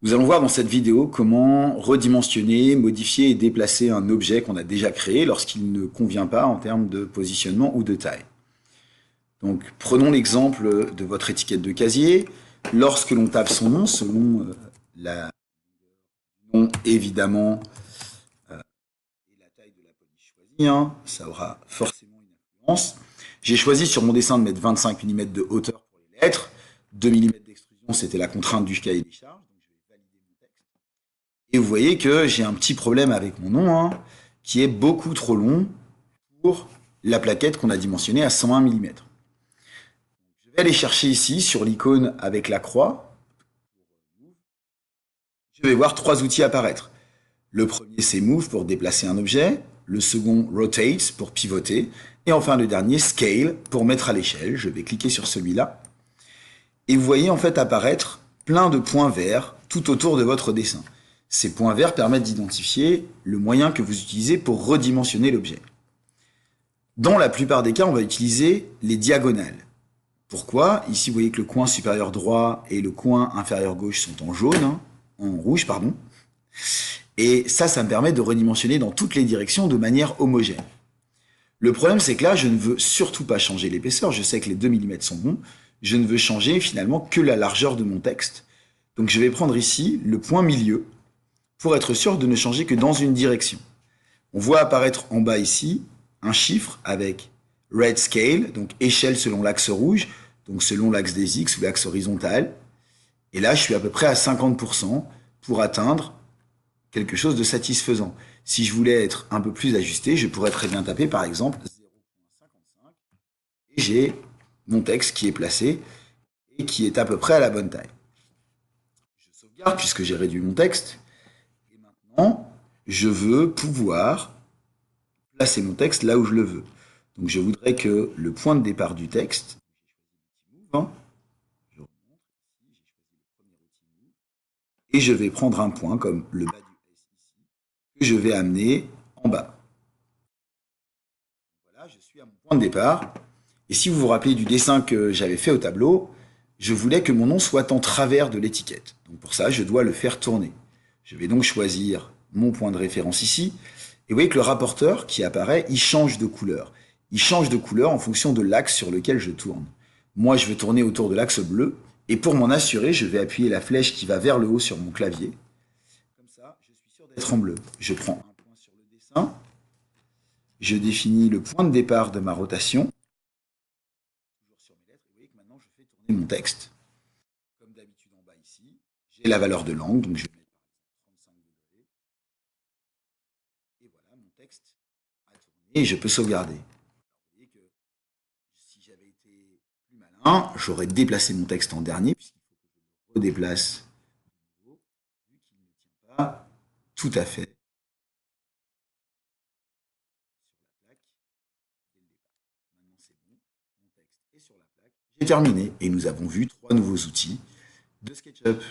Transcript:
Nous allons voir dans cette vidéo comment redimensionner, modifier et déplacer un objet qu'on a déjà créé lorsqu'il ne convient pas en termes de positionnement ou de taille. Donc prenons l'exemple de votre étiquette de casier. Lorsque l'on tape son nom, selon la nom évidemment et la taille de la police choisie, ça aura forcément une influence. J'ai choisi sur mon dessin de mettre 25 mm de hauteur pour les lettres, 2 mm d'extrusion, c'était la contrainte du cahier des charges. Et vous voyez que j'ai un petit problème avec mon nom, qui est beaucoup trop long pour la plaquette qu'on a dimensionnée à 101 mm. Je vais aller chercher ici, sur l'icône avec la croix. Je vais voir trois outils apparaître. Le premier, c'est Move pour déplacer un objet. Le second, Rotate pour pivoter. Et enfin, le dernier, Scale pour mettre à l'échelle. Je vais cliquer sur celui-là. Et vous voyez en fait apparaître plein de points verts tout autour de votre dessin. Ces points verts permettent d'identifier le moyen que vous utilisez pour redimensionner l'objet. Dans la plupart des cas, on va utiliser les diagonales. Pourquoi? Ici, vous voyez que le coin supérieur droit et le coin inférieur gauche sont en jaune, en rouge, pardon. Et ça me permet de redimensionner dans toutes les directions de manière homogène. Le problème, c'est que là, je ne veux surtout pas changer l'épaisseur. Je sais que les 2 mm sont bons. Je ne veux changer finalement que la largeur de mon texte. Donc je vais prendre ici le point milieu pour être sûr de ne changer que dans une direction. On voit apparaître en bas ici un chiffre avec red scale, donc échelle selon l'axe rouge, donc selon l'axe des X ou l'axe horizontal. Et là, je suis à peu près à 50% pour atteindre quelque chose de satisfaisant. Si je voulais être un peu plus ajusté, je pourrais très bien taper par exemple 0,55 et j'ai mon texte qui est placé et qui est à peu près à la bonne taille. Je sauvegarde puisque j'ai réduit mon texte. Et maintenant, je veux pouvoir placer mon texte là où je le veux. Donc je voudrais que le point de départ du texte, et je vais prendre un point comme le bas du S ici, que je vais amener en bas. Voilà, je suis à mon point de départ. Et si vous vous rappelez du dessin que j'avais fait au tableau, je voulais que mon nom soit en travers de l'étiquette. Donc pour ça, je dois le faire tourner. Je vais donc choisir mon point de référence ici. Et vous voyez que le rapporteur qui apparaît, il change de couleur. Il change de couleur en fonction de l'axe sur lequel je tourne. Moi, je veux tourner autour de l'axe bleu. Et pour m'en assurer, je vais appuyer la flèche qui va vers le haut sur mon clavier. Comme ça, je suis sûr d'être en bleu. Je prends un point sur le dessin. Je définis le point de départ de ma rotation. Toujours sur mes lettres. Et vous voyez que maintenant, je fais tourner mon texte. Comme d'habitude en bas ici, j'ai la valeur de l'angle. Donc je vais mettre par exemple 35 degrés. Et voilà, mon texte a tourné et je peux sauvegarder. Vous voyez que si j'avais été plus malin, j'aurais déplacé mon texte en dernier, puisqu'il faut que je le redéplace de nouveau, vu qu'il ne tient pas tout à fait sur la plaque dès le départ. Maintenant c'est bon, mon texte est sur la plaque. J'ai terminé et nous avons vu trois nouveaux outils de SketchUp.